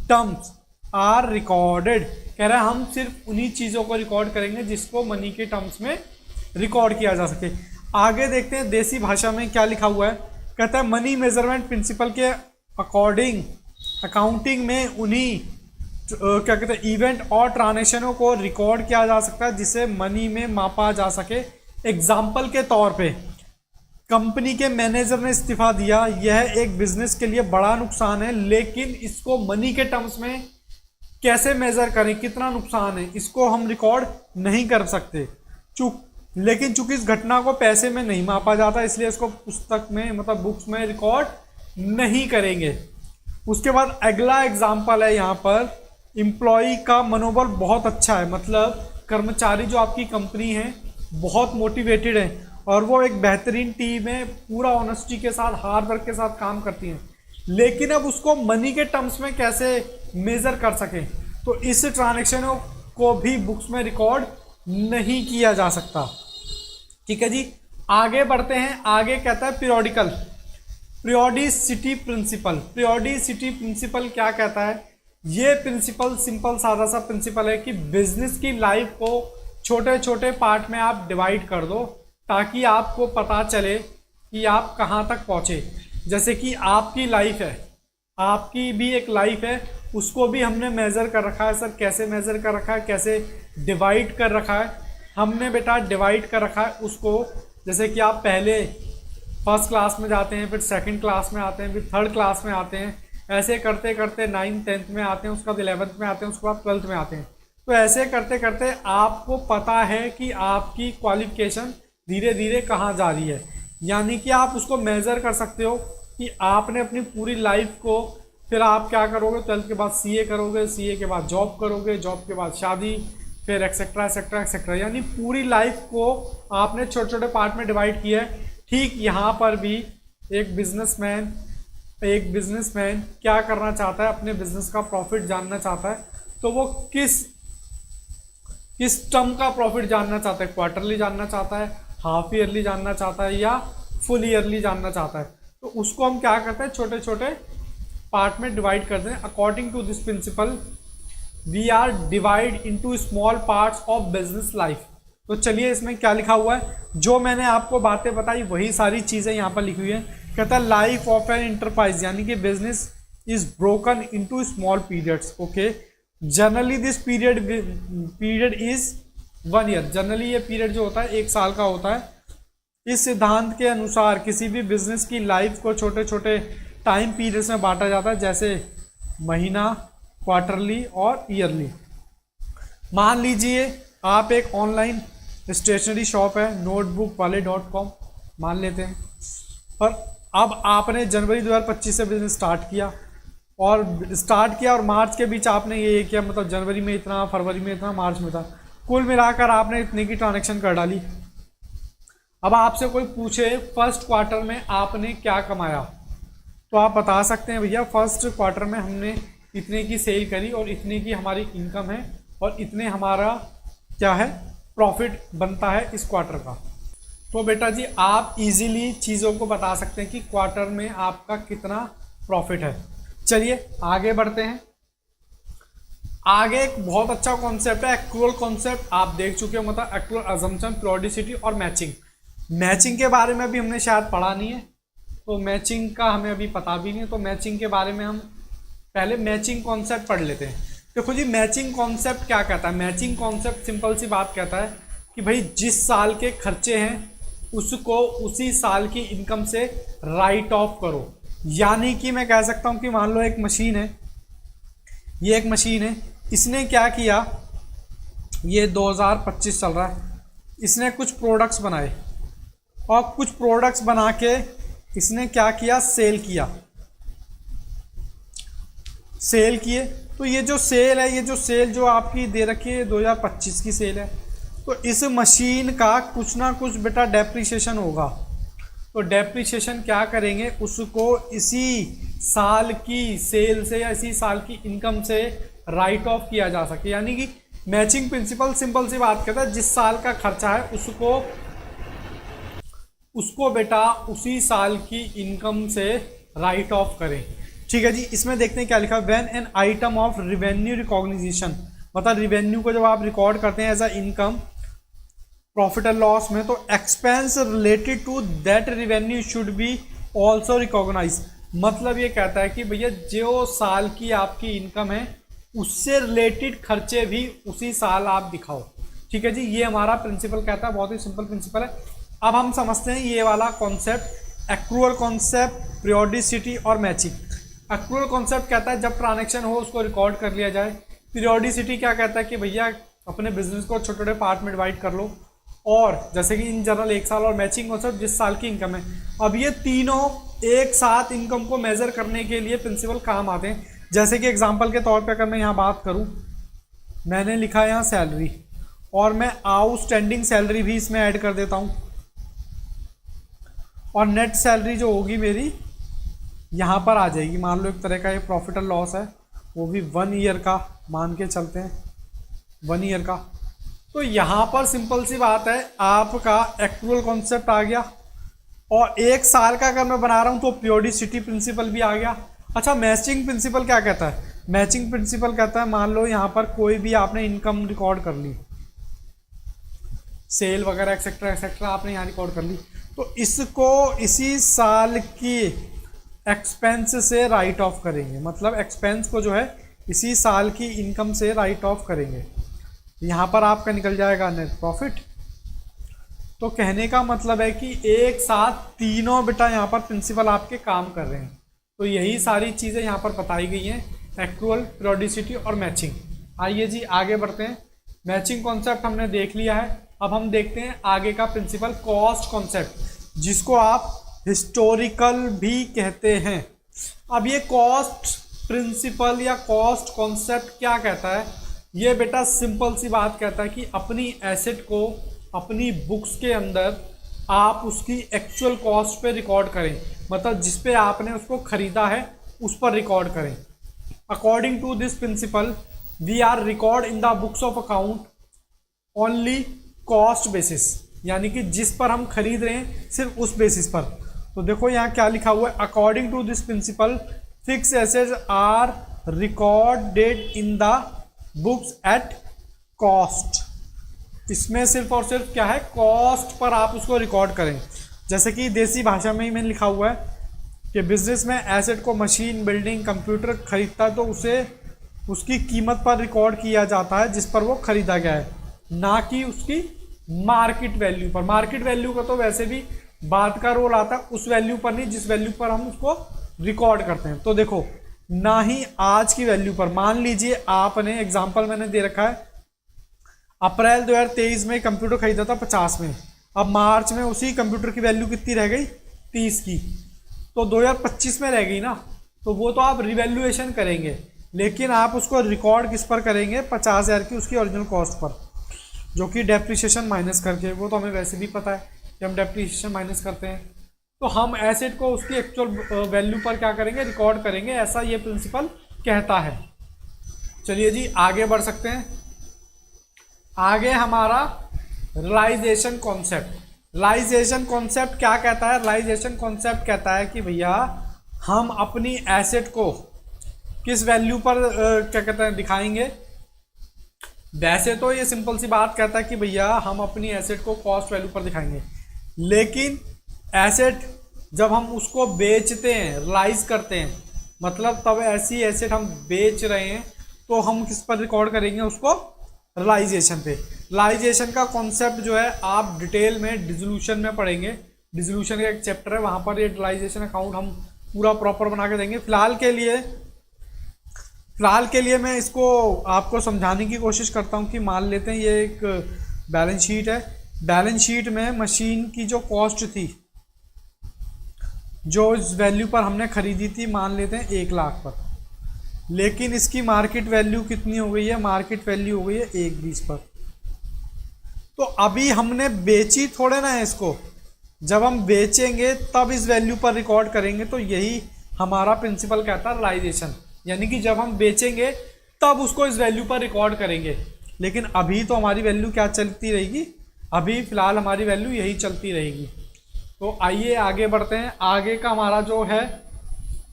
terms are recorded. कह रहा है हम सिर्फ उन्हीं चीज़ों को रिकॉर्ड करेंगे जिसको मनी के टर्म्स में रिकॉर्ड किया जा सके। आगे देखते हैं देसी भाषा में क्या लिखा हुआ है। कहता है मनी मेजरमेंट प्रिंसिपल के अकॉर्डिंग अकाउंटिंग में उन्हीं क्या कहते हैं इवेंट और ट्रांजैक्शनों को रिकॉर्ड किया जा सकता है जिसे मनी में मापा जा सके। एग्जाम्पल के तौर पे कंपनी के मैनेजर ने इस्तीफा दिया, यह एक बिजनेस के लिए बड़ा नुकसान है, लेकिन इसको मनी के टर्म्स में कैसे मेजर करें, कितना नुकसान है, इसको हम रिकॉर्ड नहीं कर सकते। लेकिन चूंकि इस घटना को पैसे में नहीं मापा जाता, इसलिए इसको पुस्तक में मतलब बुक्स में रिकॉर्ड नहीं करेंगे। उसके बाद अगला एग्जाम्पल है यहाँ पर एम्प्लॉय का मनोबल बहुत अच्छा है, मतलब कर्मचारी जो आपकी कंपनी है बहुत मोटिवेटेड है और वो एक बेहतरीन टीम है, पूरा ऑनेस्टी के साथ हार्ड वर्क के साथ काम करती है, लेकिन अब उसको मनी के टर्म्स में कैसे मेजर कर सकें, तो इस ट्रांजैक्शनों को भी बुक्स में रिकॉर्ड नहीं किया जा सकता। ठीक है जी, आगे बढ़ते हैं। आगे कहता है पीरियोडिसिटी प्रिंसिपल। पीरियोडिसिटी प्रिंसिपल क्या कहता है? ये प्रिंसिपल सिंपल सादा सा प्रिंसिपल है कि बिजनेस की लाइफ को छोटे छोटे पार्ट में आप डिवाइड कर दो, ताकि आपको पता चले कि आप कहाँ तक पहुँचे। जैसे कि आपकी लाइफ है, आपकी भी एक लाइफ है, उसको भी हमने मेज़र कर रखा है। सर कैसे मेज़र कर रखा है, कैसे डिवाइड कर रखा है? हमने बेटा डिवाइड कर रखा है उसको, जैसे कि आप पहले फर्स्ट क्लास में जाते हैं, फिर सेकंड क्लास में आते हैं, फिर थर्ड क्लास में आते हैं, ऐसे करते करते 9th 10th में आते हैं, उसके बाद 11th में आते हैं, उसके बाद 12th में आते हैं। तो ऐसे करते करते आपको पता है कि आपकी क्वालिफिकेशन धीरे धीरे कहाँ जा रही है। यानी कि आप उसको मेज़र कर सकते हो कि आपने अपनी पूरी लाइफ को, फिर आप क्या करोगे, 12th के बाद सीए करोगे, सीए के बाद जॉब करोगे, जॉब के बाद शादी, फिर एक्सेट्रा एक्सेट्रा एक्सेट्रा, यानी पूरी लाइफ को आपने छोटे छोटे पार्ट में डिवाइड किया है। ठीक यहाँ पर भी एक बिजनेसमैन क्या करना चाहता है, अपने बिजनेस का प्रॉफिट जानना चाहता है, तो वो किस टर्म का प्रॉफिट जानना चाहता है, क्वार्टरली जानना चाहता है, हाफ ईयरली जानना चाहता है, या फुल ईयरली जानना चाहता है। तो उसको हम क्या करते हैं, छोटे छोटे पार्ट में डिवाइड करते हैं। According to this principle we are divide into small parts of business life. तो चलिए इसमें क्या लिखा हुआ है, जो मैंने आपको बातें बताई वही सारी चीज़ें यहाँ पर लिखी हुई है। कहता है लाइफ ऑफ एन इंटरप्राइज, यानी कि business is broken into small periods. Okay, generally this period is 1 year. Generally ये पीरियड जो होता है 1 साल का होता है। इस सिद्धांत के अनुसार किसी भी बिजनेस की लाइफ को छोटे छोटे टाइम पीरियड्स में बांटा जाता है, जैसे महीना, क्वार्टरली और ईयरली। मान लीजिए आप एक ऑनलाइन स्टेशनरी शॉप है, नोटबुक वाले .com मान लेते हैं, पर अब आपने जनवरी 2025 से बिजनेस स्टार्ट किया और मार्च के बीच आपने ये किया, मतलब जनवरी में इतना, फरवरी में इतना, मार्च में था, कुल मिलाकर आपने इतने की ट्रांजैक्शन कर डाली। अब आपसे कोई पूछे फर्स्ट क्वार्टर में आपने क्या कमाया, तो आप बता सकते हैं भैया फर्स्ट क्वार्टर में हमने इतने की सेल करी और इतने की हमारी इनकम है और इतने हमारा क्या है, प्रॉफिट बनता है इस क्वार्टर का। तो बेटा जी आप इजीली चीज़ों को बता सकते हैं कि क्वार्टर में आपका कितना प्रॉफिट है। चलिए आगे बढ़ते हैं। आगे एक बहुत अच्छा कॉन्सेप्ट है एक्रूअल कॉन्सेप्ट, आप देख चुके हो, मतलब एक्रूअल, अजम्पशन, पीरियोडिसिटी और मैचिंग। मैचिंग के बारे में भी हमने शायद पढ़ा नहीं है, तो मैचिंग का हमें अभी पता भी नहीं है, तो मैचिंग के बारे में हम पहले मैचिंग कॉन्सेप्ट पढ़ लेते हैं। देखो जी मैचिंग कॉन्सेप्ट क्या कहता है। मैचिंग कॉन्सेप्ट सिंपल सी बात कहता है कि भाई जिस साल के खर्चे हैं उसको उसी साल की इनकम से राइट ऑफ करो। यानी कि मैं कह सकता हूं कि मान लो एक मशीन है, ये एक मशीन है, इसने क्या किया, ये 2025 चल रहा है, इसने कुछ प्रोडक्ट्स बनाए और कुछ प्रोडक्ट्स बना के इसने क्या किया, सेल किए। तो ये जो सेल है, ये जो सेल जो आपकी दे रखी है 2025 की सेल है, तो इस मशीन का कुछ ना कुछ बेटा डेप्रिसिएशन होगा। तो डेप्रिसिएशन क्या करेंगे, उसको इसी साल की सेल से या इसी साल की इनकम से राइट ऑफ किया जा सके। यानी कि मैचिंग प्रिंसिपल सिंपल सी बात कहता है, जिस साल का खर्चा है उसको बेटा उसी साल की इनकम से राइट ऑफ करें। ठीक है जी, इसमें देखते हैं क्या लिखा है। When an item of revenue recognition, मतलब रिवेन्यू को जब आप रिकॉर्ड करते हैं as a income profit and loss में, तो expense related to that revenue should be also recognise. मतलब ये कहता है कि भैया जो साल की आपकी इनकम है उससे रिलेटेड खर्चे भी उसी साल आप दिखाओ। ठीक है जी, ये हमारा प्रिंसिपल कहता है, बहुत ही सिंपल प्रिंसिपल है। अब हम समझते हैं ये वाला कॉन्सेप्ट, एक्रूअल कॉन्सेप्ट, पीरियोडिसिटी और मैचिंग। एक्रूअल कॉन्सेप्ट कहता है जब ट्रांजैक्शन हो उसको रिकॉर्ड कर लिया जाए। पीरियोडिसिटी क्या कहता है कि भैया अपने बिजनेस को छोटे छोटे पार्ट में डिवाइड कर लो, और जैसे कि इन जनरल 1 साल, और मैचिंग कॉन्सेप्ट जिस साल की इनकम है। अब ये तीनों एक साथ इनकम को मेजर करने के लिए प्रिंसिपल काम आते हैं। जैसे कि एग्जांपल के तौर पे अगर मैं यहाँ बात करूँ, मैंने लिखा है यहाँ सैलरी, और मैं आउटस्टैंडिंग सैलरी भी इसमें ऐड कर देता हूँ, और नेट सैलरी जो होगी मेरी यहाँ पर आ जाएगी। मान लो एक तरह का ये प्रॉफिट और लॉस है, वो भी 1 ईयर का मान के चलते हैं, 1 ईयर का। तो यहाँ पर सिंपल सी बात है, आपका एक्रूअल कॉन्सेप्ट आ गया, और 1 साल का अगर मैं बना रहा हूँ तो पीरियोडिसिटी प्रिंसिपल भी आ गया। अच्छा, मैचिंग प्रिंसिपल क्या कहता है। मैचिंग प्रिंसिपल कहता है मान लो यहाँ पर कोई भी आपने इनकम रिकॉर्ड कर ली, सेल वगैरह एक्सेट्रा एक्सेट्रा आपने यहाँ रिकॉर्ड कर ली, तो इसको इसी साल की एक्सपेंस से राइट ऑफ करेंगे। मतलब एक्सपेंस को जो है इसी साल की इनकम से राइट ऑफ करेंगे। यहाँ पर आपका निकल जाएगा नेट प्रॉफिट। तो कहने का मतलब है कि एक साथ तीनों बेटा यहाँ पर प्रिंसिपल आपके काम कर रहे हैं। तो यही सारी चीज़ें यहाँ पर बताई गई हैं, एक्रूअल, पीरियोडिसिटी और मैचिंग। आइए जी आगे बढ़ते हैं। मैचिंग कॉन्सेप्ट हमने देख लिया है। अब हम देखते हैं आगे का प्रिंसिपल, कॉस्ट कॉन्सेप्ट, जिसको आप हिस्टोरिकल भी कहते हैं। अब ये कॉस्ट प्रिंसिपल या कॉस्ट कॉन्सेप्ट क्या कहता है? ये बेटा सिंपल सी बात कहता है कि अपनी एसेट को अपनी बुक्स के अंदर आप उसकी एक्चुअल कॉस्ट पे रिकॉर्ड करें। मतलब जिस पे आपने उसको खरीदा है उस पर रिकॉर्ड करें। According to this principle we are record in the books of account only cost basis, यानी कि जिस पर हम खरीद रहे हैं सिर्फ उस बेसिस पर। तो देखो यहाँ क्या लिखा हुआ है, according to this principle fix assets are recorded in the books at cost. इसमें सिर्फ और सिर्फ क्या है, कॉस्ट पर आप उसको रिकॉर्ड करें। जैसे कि देसी भाषा में ही मैंने लिखा हुआ है कि बिजनेस में एसेट को मशीन, बिल्डिंग, कंप्यूटर खरीदता है तो उसे उसकी कीमत पर रिकॉर्ड किया जाता है जिस पर वो खरीदा गया है, ना कि उसकी मार्केट वैल्यू पर। मार्केट वैल्यू का तो वैसे भी बाद का रोल आता है, उस वैल्यू पर नहीं जिस वैल्यू पर हम उसको रिकॉर्ड करते हैं। तो देखो, ना ही आज की वैल्यू पर। मान लीजिए आपने एग्जाम्पल मैंने दे रखा है, अप्रैल 2023 में कंप्यूटर खरीदा था 50 में, अब मार्च में उसी कंप्यूटर की वैल्यू कितनी रह गई, 30 की, तो 2025 में रह गई ना। तो वो तो आप रिवैल्यूएशन करेंगे, लेकिन आप उसको रिकॉर्ड किस पर करेंगे, 50,000 की उसकी ओरिजिनल कॉस्ट पर, जो कि डेप्रिसिएशन माइनस करके। वो तो हमें वैसे भी पता है कि हम डेप्रिसिएशन माइनस करते हैं। तो हम एसेट को उसकी एक्चुअल वैल्यू पर क्या करेंगे, रिकॉर्ड करेंगे। ऐसा ये प्रिंसिपल कहता है। चलिए जी आगे बढ़ सकते हैं। आगे हमारा रियलाइजेशन कॉन्सेप्ट। रियलाइजेशन कॉन्सेप्ट क्या कहता है? रियलाइजेशन कॉन्सेप्ट कहता है कि भैया हम अपनी एसेट को किस वैल्यू पर क्या कहते हैं दिखाएंगे। वैसे तो ये सिंपल सी बात कहता है कि भैया हम अपनी एसेट को कॉस्ट वैल्यू पर दिखाएंगे, लेकिन एसेट जब हम उसको बेचते हैं, रियलाइज करते हैं, मतलब तब ऐसी एसेट हम बेच रहे हैं तो हम किस पर रिकॉर्ड करेंगे उसको, रियलाइजेशन पे। रियलाइजेशन का कॉन्सेप्ट जो है आप डिटेल में डिसोल्यूशन में पढ़ेंगे। डिसोल्यूशन का एक चैप्टर है, वहाँ पर ये रियलाइजेशन अकाउंट हम पूरा प्रॉपर बना के देंगे। फिलहाल के लिए मैं इसको आपको समझाने की कोशिश करता हूँ कि मान लेते हैं ये एक बैलेंस शीट है। बैलेंस शीट में मशीन की जो कॉस्ट थी, जो इस वैल्यू पर हमने खरीदी थी, मान लेते हैं 1 लाख पर, लेकिन इसकी मार्केट वैल्यू कितनी हो गई है, मार्केट वैल्यू हो गई है 1,20 पर। तो अभी हमने बेची थोड़े ना है इसको, जब हम बेचेंगे तब इस वैल्यू पर रिकॉर्ड करेंगे। तो यही हमारा प्रिंसिपल कहता है रियलाइजेशन, यानी कि जब हम बेचेंगे तब उसको इस वैल्यू पर रिकॉर्ड करेंगे। लेकिन अभी तो हमारी वैल्यू क्या चलती रहेगी, अभी फिलहाल हमारी वैल्यू यही चलती रहेगी। तो आइए आगे बढ़ते हैं। आगे का हमारा जो है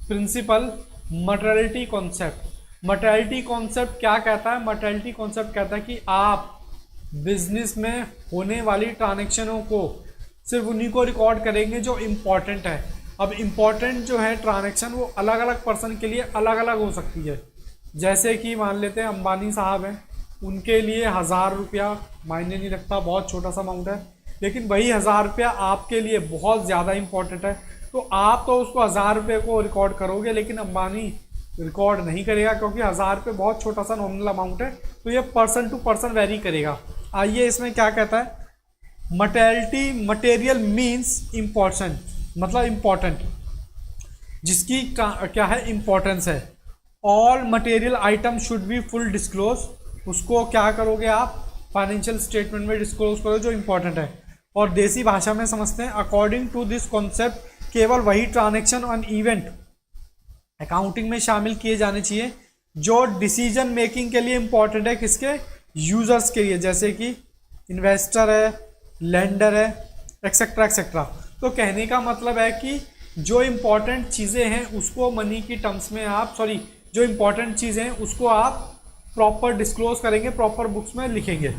principle, materiality concept. Materiality concept क्या कहता है? मटेरियलिटी कॉन्सेप्ट कहता है कि आप बिजनेस में होने वाली ट्रांजैक्शनों को सिर्फ उन्हीं को रिकॉर्ड करेंगे जो इम्पॉर्टेंट है। अब इम्पॉर्टेंट जो है ट्रांजैक्शन वो अलग अलग पर्सन के लिए अलग अलग हो सकती है। जैसे कि मान लेते हैं अंबानी साहब हैं, उनके लिए 1000 रुपया मायने नहीं रखता, बहुत छोटा सा अमाउंट है, लेकिन वही 1000 रुपया आपके लिए बहुत ज़्यादा इम्पॉर्टेंट है। तो आप तो उसको 1000 रुपये को रिकॉर्ड करोगे, लेकिन अंबानी रिकॉर्ड नहीं करेगा, क्योंकि 1000 रुपये बहुत छोटा सा नॉमिनल अमाउंट है। तो ये पर्सन टू पर्सन वेरी करेगा। आइए इसमें क्या कहता है, मटेरियलिटी, मटेरियल मीन्स इम्पोर्टेंट, मतलब इम्पोर्टेंट, जिसकी क्या है, इम्पोर्टेंस है। All material item should be full disclose. उसको क्या करोगे आप, फाइनेंशियल स्टेटमेंट में डिस्क्लोज करो जो इम्पोर्टेंट है। और देसी भाषा में समझते हैं, अकॉर्डिंग टू दिस कॉन्सेप्ट केवल वही ट्रांजैक्शन और इवेंट अकाउंटिंग में शामिल किए जाने चाहिए जो डिसीजन मेकिंग के लिए इंपॉर्टेंट है, किसके, यूजर्स के लिए, जैसे कि इन्वेस्टर है, लेंडर है, एक्सेट्रा एक्सेट्रा। तो कहने का मतलब है कि जो इम्पोर्टेंट चीज़ें हैं उसको मनी की टर्म्स में आप, जो इम्पोर्टेंट चीज़ें हैं उसको आप प्रॉपर डिस्क्लोज करेंगे, प्रॉपर बुक्स में लिखेंगे।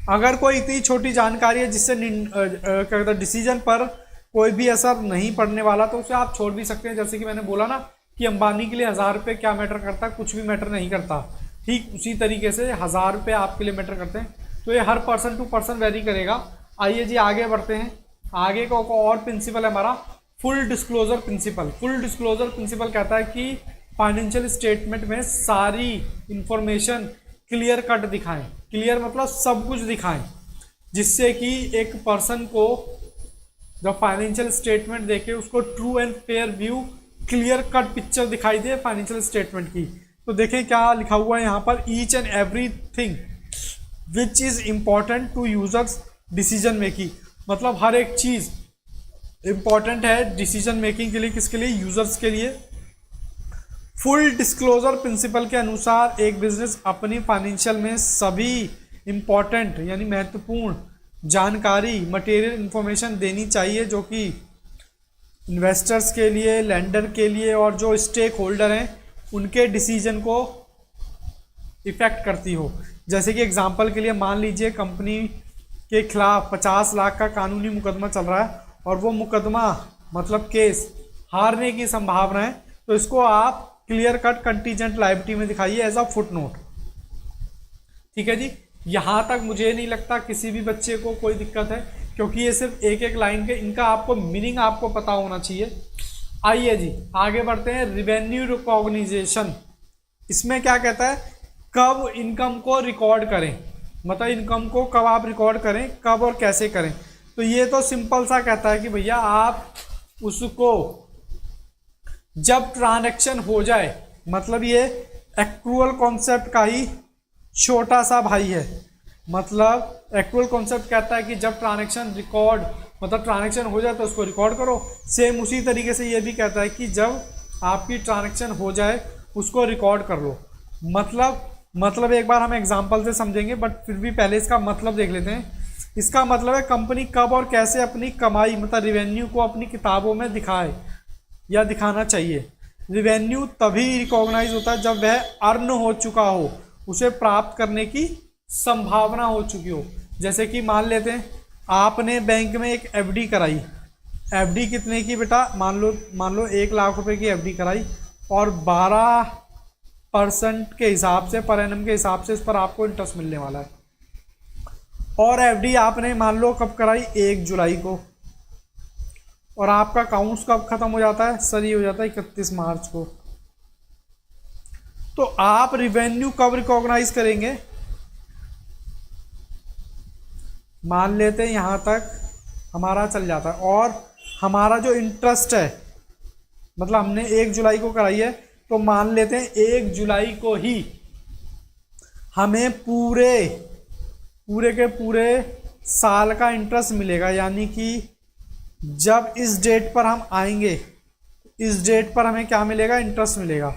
अगर कोई इतनी छोटी जानकारी है जिससे क्या कहते हैं डिसीजन पर कोई भी असर नहीं पड़ने वाला, तो उसे आप छोड़ भी सकते हैं। जैसे कि मैंने बोला ना कि अंबानी के लिए 1000 रुपये क्या मैटर करता है, कुछ भी मैटर नहीं करता। ठीक उसी तरीके से 1000 रुपये आपके लिए मैटर करते हैं। तो ये हर पर्सन टू पर्सन वेरी करेगा। आइए जी आगे बढ़ते हैं। आगे का और प्रिंसिपल है हमारा full disclosure principle. Full disclosure principle कहता है कि फाइनेंशियल स्टेटमेंट में सारी इंफॉर्मेशन क्लियर कट दिखाएं। क्लियर मतलब सब कुछ दिखाएं, जिससे कि एक पर्सन को जब फाइनेंशियल स्टेटमेंट देखे उसको true and fair view, clear cut picture दिखाई दे फाइनेंशियल स्टेटमेंट की। तो देखें क्या लिखा हुआ है यहाँ पर, each and everything which is important to users decision making. मतलब हर एक चीज इंपॉर्टेंट है डिसीजन मेकिंग के लिए, किसके लिए, यूजर्स के लिए। फुल डिस्क्लोजर प्रिंसिपल के अनुसार एक बिजनेस अपनी फाइनेंशियल में सभी इंपॉर्टेंट यानी महत्वपूर्ण जानकारी, मटेरियल इंफॉर्मेशन देनी चाहिए, जो कि इन्वेस्टर्स के लिए, लेंडर के लिए और जो स्टेक होल्डर हैं उनके डिसीजन को इफेक्ट करती हो। जैसे कि एग्जांपल के लिए मान लीजिए कंपनी के खिलाफ 50 लाख का कानूनी मुकदमा चल रहा है और वो मुकदमा मतलब केस हारने की संभावना है, तो इसको आप क्लियर कट कंटीजेंट लायबिलिटी में दिखाइए एज अ फुट नोट। ठीक है जी, यहां तक मुझे नहीं लगता किसी भी बच्चे को कोई दिक्कत है, क्योंकि ये सिर्फ एक एक लाइन के इनका आपको मीनिंग आपको पता होना चाहिए। आइए जी आगे बढ़ते हैं। रिवेन्यू रिकॉग्निजेशन, इसमें क्या कहता है, कब इनकम को रिकॉर्ड करें, मतलब इनकम को कब आप रिकॉर्ड करें, कब और कैसे करें। तो ये तो सिंपल सा कहता है कि भैया आप उसको जब ट्रांजैक्शन हो जाए, मतलब ये एक्रूअल कॉन्सेप्ट का ही छोटा सा भाई है। मतलब एक्रूअल कॉन्सेप्ट कहता है कि जब ट्रांजैक्शन रिकॉर्ड मतलब ट्रांजैक्शन हो जाए तो उसको रिकॉर्ड करो। सेम उसी तरीके से ये भी कहता है कि जब आपकी ट्रांजैक्शन हो जाए उसको रिकॉर्ड कर लो। मतलब एक बार हम एग्जांपल से समझेंगे, बट फिर भी पहले इसका मतलब देख लेते हैं। इसका मतलब है कंपनी कब और कैसे अपनी कमाई मतलब रिवेन्यू को अपनी किताबों में दिखाए या दिखाना चाहिए। रिवेन्यू तभी रिकॉग्नाइज होता है जब वह अर्न हो चुका हो, उसे प्राप्त करने की संभावना हो चुकी हो। जैसे कि मान लेते हैं आपने बैंक में एक एफडी कराई। एफडी कितने की बेटा, मान लो 1 लाख रुपए की एफडी कराई और 12% के हिसाब से पर एनम के हिसाब से इस पर आपको इंटरेस्ट मिलने वाला है। और एफडी आपने मान लो कब कराई, 1 जुलाई को, और आपका अकाउंट्स कब खत्म हो जाता है सर, ये हो जाता है 31 मार्च को। तो आप रिवेन्यू कब रिकॉग्नाइज करेंगे, मान लेते हैं यहां तक हमारा चल जाता है। और हमारा जो इंटरेस्ट है मतलब हमने 1 जुलाई को कराई है, तो मान लेते हैं 1 जुलाई को ही हमें पूरे के पूरे साल का इंटरेस्ट मिलेगा। यानी कि जब इस डेट पर हम आएंगे, इस डेट पर हमें क्या मिलेगा, इंटरेस्ट मिलेगा।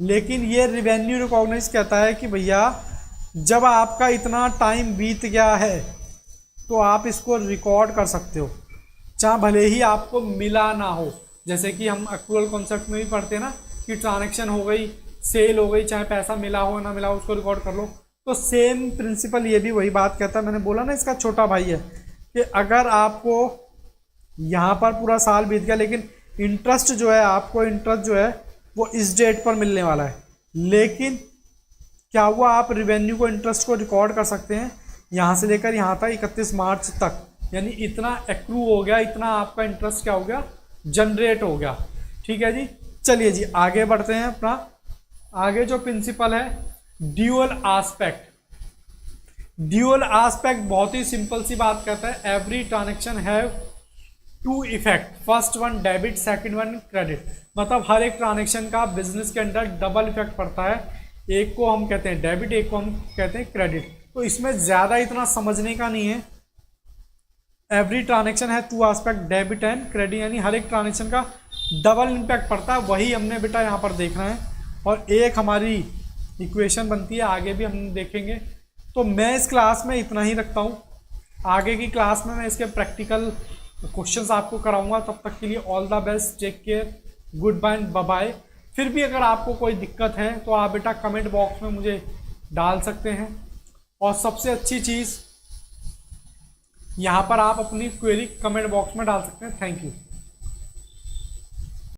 लेकिन ये रिवेन्यू रिकॉग्नाइज कहता है कि भैया जब आपका इतना टाइम बीत गया है तो आप इसको रिकॉर्ड कर सकते हो, चाहे भले ही आपको मिला ना हो। जैसे कि हम एक्रूअल कॉन्सेप्ट में भी पढ़ते हैं ना कि ट्रांजैक्शन हो गई, सेल हो गई, चाहे पैसा मिला हो ना मिला हो उसको रिकॉर्ड कर लो। तो सेम प्रिंसिपल ये भी वही बात कहता है। मैंने बोला ना इसका छोटा भाई है कि अगर आपको यहाँ पर पूरा साल बीत गया लेकिन इंटरेस्ट जो है आपको इंटरेस्ट जो है वो इस डेट पर मिलने वाला है, लेकिन क्या हुआ, आप रिवेन्यू को इंटरेस्ट को रिकॉर्ड कर सकते हैं यहाँ से लेकर यहाँ तक 31 मार्च तक। यानी इतना एक्रू हो गया, इतना आपका इंटरेस्ट क्या हो गया, जनरेट हो गया। ठीक है जी, चलिए जी आगे बढ़ते हैं। अपना आगे जो प्रिंसिपल है ड्यूअल आस्पेक्ट। ड्यूअल आस्पेक्ट बहुत ही सिंपल सी बात कहता है, every transaction have 2 effect, first one debit, second one credit. मतलब हर एक ट्रांजैक्शन का बिजनेस के अंदर डबल इफेक्ट पड़ता है, एक को हम कहते हैं डेबिट, एक को हम कहते हैं क्रेडिट। तो इसमें ज़्यादा इतना समझने का नहीं है। एवरी ट्रांजैक्शन है 2 आस्पेक्ट डेबिट एंड क्रेडिट, यानी हर एक ट्रांजैक्शन का डबल इम्पैक्ट पड़ता है, वही हमने बेटा यहाँ पर देखना है। और एक हमारी इक्वेशन बनती है, आगे भी हम देखेंगे। तो मैं इस क्लास में इतना ही रखता हूँ, आगे की क्लास में मैं इसके प्रैक्टिकल क्वेश्चंस आपको कराऊंगा। तब तक के लिए all the best, take care, goodbye and bye bye. फिर भी अगर आपको कोई दिक्कत है तो आप बेटा कमेंट बॉक्स में मुझे डाल सकते हैं। और सबसे अच्छी चीज़ यहाँ पर आप अपनी क्वेरी कमेंट बॉक्स में डाल सकते हैं। Thank you.